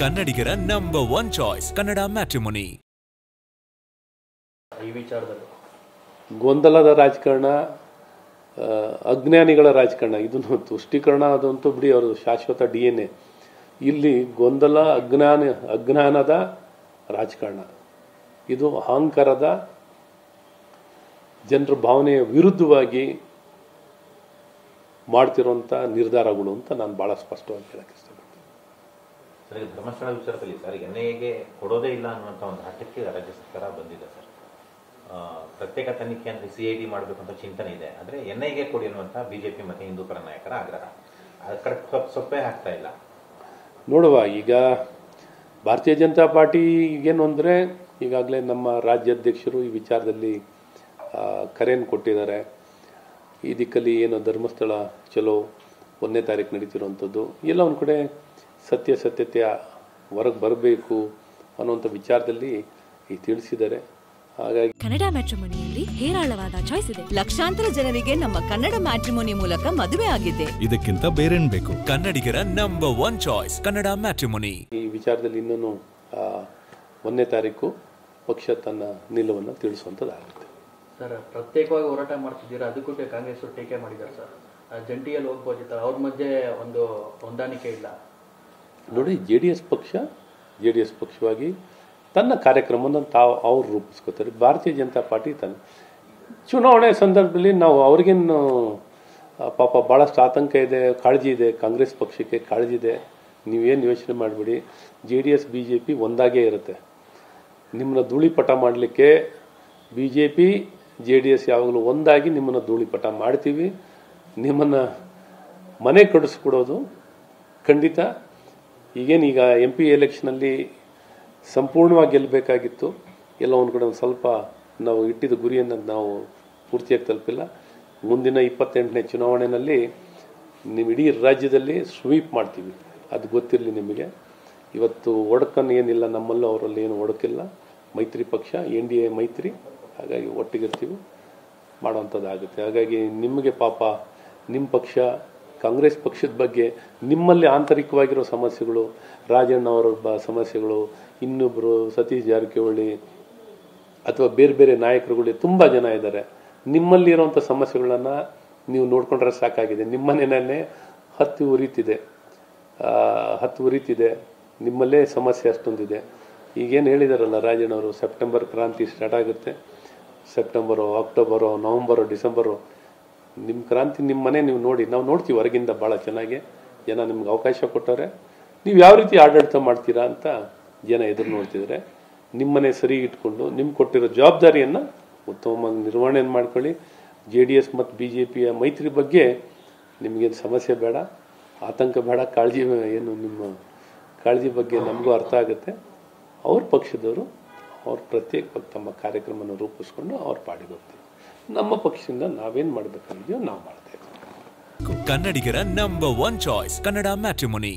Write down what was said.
ಕನ್ನಡಿಗರ number 1 choice Kannada matrimony. ಈ ವಿಚಾರದಲ್ಲಿ ಗೊಂದಲದ ರಾಜಕಾರಣ, ಅಜ್ಞಾನಿಗಳ ರಾಜಕಾರಣ, ಇದನ್ನು ತುಷ್ಟೀಕರಣ ಅದಂತೂ ಬಿಡಿ, ಅವರು ಶಾಶ್ವತ DNA. ಇಲ್ಲಿ ಗೊಂದಲ, ಅಜ್ಞಾನದ ರಾಜಕಾರಣ, ಇದು ಅಹಂಕಾರದ, ಜನರ ಭಾವನೆಯ ವಿರುದ್ಧವಾಗಿ ಮಾಡ್ತಿರುವಂಥ ನಿರ್ಧಾರಗಳು ಅಂತ ನಾನು ಭಾಳ ಸ್ಪಷ್ಟವಾಗಿ ಹೇಳಕ್ಕೆ ಇಷ್ಟಪಡ್ತೀನಿ. ಸರ್, ಧರ್ಮಸ್ಥಳ ವಿಚಾರದಲ್ಲಿ ಸರ್ NIAಗೆ ಕೊಡೋದೇ ಇಲ್ಲ ಅನ್ನುವಂಥ ಒಂದು ಹಠಕ್ಕೆ ರಾಜ್ಯ ಸರ್ಕಾರ ಬಂದಿದೆ ಸರ್. ಪ್ರತ್ಯೇಕ ತನಿಖೆ ಅಂದರೆ CID ಮಾಡಬೇಕು ಅಂತ ಚಿಂತನೆ ಇದೆ. ಆದರೆ NIAಗೆ ಕೊಡಿ ಅನ್ನುವಂಥ BJP ಮತ್ತು ಹಿಂದೂಪರ ನಾಯಕರ ಆಗ್ರಹ, ಅದಕ್ಕೆ ಸೊಪ್ಪೇ ಆಗ್ತಾ ಇಲ್ಲ. ನೋಡುವ, ಈಗ ಭಾರತೀಯ ಜನತಾ ಪಾರ್ಟಿ ಏನು ಅಂದರೆ, ಈಗಾಗಲೇ ನಮ್ಮ ರಾಜ್ಯಾಧ್ಯಕ್ಷರು ಈ ವಿಚಾರದಲ್ಲಿ ಕರೆಯನ್ನು ಕೊಟ್ಟಿದ್ದಾರೆ. ಈ ದಿಕ್ಕಲ್ಲಿ ಏನು ಧರ್ಮಸ್ಥಳ ಚಲೋ 1ನೇ ತಾರೀಕು ನಡೀತಿರುವಂಥದ್ದು ಎಲ್ಲ ಒಂದು ಕಡೆ ಸತ್ಯತೆಯ ಹೊರಗೆ ಬರಬೇಕು ಅನ್ನುವಂಥ ವಿಚಾರದಲ್ಲಿ ತಿಳಿಸಿದ್ದಾರೆ. ಹಾಗಾಗಿ ಕನ್ನಡ ಮ್ಯಾಟ್ರಿಮೋನಿಯಲ್ಲಿ ಹೇರಾಳವಾದ ಚಾಯ್ಸ್ ಇದೆ. ಲಕ್ಷಾಂತರ ಜನರಿಗೆ ನಮ್ಮ ಕನ್ನಡ ಮ್ಯಾಟ್ರಿಮೋನಿ ಮೂಲಕ ಮದುವೆ ಆಗಿದೆ. ಇದಕ್ಕಿಂತ ಬೇರೇನ್ ಬೇಕು? ಕನ್ನಡಿಗರ ನಂಬರ್ 1 ಚಾಯ್ಸ್ ಕನ್ನಡ ಮ್ಯಾಟ್ರಿಮೋನಿ. ಈ ವಿಚಾರದಲ್ಲಿ ಇನ್ನೂ 1ನೇ ತಾರೀಕು ಪಕ್ಷ ತನ್ನ ನಿಲುವನ್ನು ತಿಳಿಸುವಂಥದ್ದಾಗುತ್ತೆ. ಸರ್, ಪ್ರತ್ಯೇಕವಾಗಿ ಹೋರಾಟ ಮಾಡ್ತಿದ್ದೀರಾ, ಅದಕ್ಕೂ ಕಾಂಗ್ರೆಸ್ ಟೀಕೆ ಮಾಡಿದ್ದಾರೆ ಸರ್. ಜಂಟಿಯಲ್ಲಿ ಹೋಗ್ಬೋದಿತ್ತಲ್ಲ, ಅವ್ರ ಮಧ್ಯೆ ಒಂದು ಹೊಂದಾಣಿಕೆ ಇಲ್ಲ. ನೋಡಿ, JDS ಪಕ್ಷವಾಗಿ ತನ್ನ ಕಾರ್ಯಕ್ರಮವನ್ನು ಅವ್ರು ರೂಪಿಸ್ಕೋತಾರೆ. ಭಾರತೀಯ ಜನತಾ ಪಾರ್ಟಿ ತನ್ನ ಚುನಾವಣೆ ಸಂದರ್ಭದಲ್ಲಿ ನಾವು ಅವ್ರಿಗೇನು ಪಾಪ ಭಾಳಷ್ಟು ಆತಂಕ ಇದೆ, ಕಾಳಜಿ ಇದೆ, ಕಾಂಗ್ರೆಸ್ ಪಕ್ಷಕ್ಕೆ ಕಾಳಜಿ ಇದೆ. ನೀವೇನು ಯೋಚನೆ ಮಾಡಿಬಿಡಿ, JDS BJP ಒಂದಾಗೇ ಇರುತ್ತೆ. ನಿಮ್ಮನ್ನ ಧೂಳಿಪಟ ಮಾಡಲಿಕ್ಕೆ BJP JDS ಯಾವಾಗಲೂ ಒಂದಾಗಿ ನಿಮ್ಮನ್ನು ಧೂಳಿಪಟ ಮಾಡ್ತೀವಿ. ನಿಮ್ಮನ್ನು ಮನೆ ಕಡಿಸ್ಕೊಡೋದು ಖಂಡಿತ. ಈಗೇನೀಗ MP ಎಲೆಕ್ಷನಲ್ಲಿ ಸಂಪೂರ್ಣವಾಗಿ ಗೆಲ್ಲಬೇಕಾಗಿತ್ತು, ಎಲ್ಲ ಒಂದು ಕಡೆ ಒಂದು ಸ್ವಲ್ಪ ನಾವು ಇಟ್ಟಿದ್ದ ಗುರಿಯನ್ನು ನಾವು ಪೂರ್ತಿಯಾಗಿ ತಲುಪಿಲ್ಲ. ಮುಂದಿನ 28ನೇ ಚುನಾವಣೆಯಲ್ಲಿ ನೀವು ಇಡೀ ರಾಜ್ಯದಲ್ಲಿ ಸ್ವೀಪ್ ಮಾಡ್ತೀವಿ, ಅದು ಗೊತ್ತಿರಲಿ ನಿಮಗೆ. ಇವತ್ತು ಒಡಕನ್ನು ಏನಿಲ್ಲ ನಮ್ಮಲ್ಲೂ, ಅವರಲ್ಲಿ ಏನು ಒಡಕಿಲ್ಲ. ಮೈತ್ರಿ ಪಕ್ಷ NDA ಮೈತ್ರಿ, ಹಾಗಾಗಿ ಒಟ್ಟಿಗಿರ್ತೀವಿ, ಮಾಡುವಂಥದ್ದಾಗುತ್ತೆ. ಹಾಗಾಗಿ ನಿಮಗೆ ಪಾಪ ನಿಮ್ಮ ಪಕ್ಷ ಕಾಂಗ್ರೆಸ್ ಪಕ್ಷದ ಬಗ್ಗೆ ನಿಮ್ಮಲ್ಲಿ ಆಂತರಿಕವಾಗಿರೋ ಸಮಸ್ಯೆಗಳು, ರಾಜಣ್ಣವರ ಸಮಸ್ಯೆಗಳು, ಇನ್ನೊಬ್ಬರು ಸತೀಶ್ ಜಾರಕಿಹೊಳಿ ಅಥವಾ ಬೇರೆ ಬೇರೆ ನಾಯಕರುಗಳು ತುಂಬ ಜನ ಇದ್ದಾರೆ. ನಿಮ್ಮಲ್ಲಿ ಇರೋವಂಥ ಸಮಸ್ಯೆಗಳನ್ನು ನೀವು ನೋಡ್ಕೊಂಡ್ರೆ ಸಾಕಾಗಿದೆ. ನಿಮ್ಮನೆಯಲ್ಲೇ ಹತ್ತು ಉರಿತಿದೆ, ನಿಮ್ಮಲ್ಲೇ ಸಮಸ್ಯೆ ಅಷ್ಟೊಂದಿದೆ. ಈಗೇನು ಹೇಳಿದಾರಲ್ಲ ರಾಜಣ್ಣವರು, ಸೆಪ್ಟೆಂಬರ್ ಕ್ರಾಂತಿ ಸ್ಟಾರ್ಟ್ ಆಗುತ್ತೆ. ಸೆಪ್ಟೆಂಬರು, ಅಕ್ಟೋಬರು, ನವಂಬರು, ಡಿಸೆಂಬರು ನಿಮ್ಮ ಕ್ರಾಂತಿ, ನಿಮ್ಮ ಮನೆ ನೀವು ನೋಡಿ. ನಾವು ನೋಡ್ತೀವಿ ಹೊರಗಿಂದ ಭಾಳ ಚೆನ್ನಾಗಿ, ಜನ ನಿಮ್ಗೆ ಅವಕಾಶ ಕೊಟ್ಟವ್ರೆ. ನೀವು ಯಾವ ರೀತಿ ಆಡಳಿತ ಮಾಡ್ತೀರಾ ಅಂತ ಜನ ಎದುರು ನೋಡ್ತಿದ್ದಾರೆ. ನಿಮ್ಮನೆ ಸರಿ ಇಟ್ಕೊಂಡು ನಿಮ್ಗೆ ಕೊಟ್ಟಿರೋ ಜವಾಬ್ದಾರಿಯನ್ನು ಉತ್ತಮವಾಗಿ ನಿರ್ವಹಣೆ ಮಾಡ್ಕೊಳ್ಳಿ. JDS ಮತ್ತು BJPಯ ಮೈತ್ರಿ ಬಗ್ಗೆ ನಿಮಗೇನು ಸಮಸ್ಯೆ ಬೇಡ, ಆತಂಕ ಬೇಡ, ಕಾಳಜಿ ಏನು ನಿಮ್ಮ ಕಾಳಜಿ ಬಗ್ಗೆ ನಮಗೂ ಅರ್ಥ ಆಗುತ್ತೆ. ಅವ್ರ ಪಕ್ಷದವರು ಅವ್ರ ಪ್ರತ್ಯೇಕವಾಗಿ ತಮ್ಮ ಕಾರ್ಯಕ್ರಮವನ್ನು ರೂಪಿಸ್ಕೊಂಡು ಅವ್ರ ಪಾಡಿಗೆ ಹೋಗ್ತೀವಿ. ನಮ್ಮ ಪಕ್ಷದಿಂದ ನಾವೇನು ಮಾಡಬೇಕಂತೀವೋ ನಾವು ಮಾಡ್ತಾ ಇದ್ದೀವಿ. ಕನ್ನಡಿಗರ ನಂಬರ್ 1 ಚಾಯ್ಸ್ ಕನ್ನಡ ಮ್ಯಾಟ್ರಿಮೋನಿ.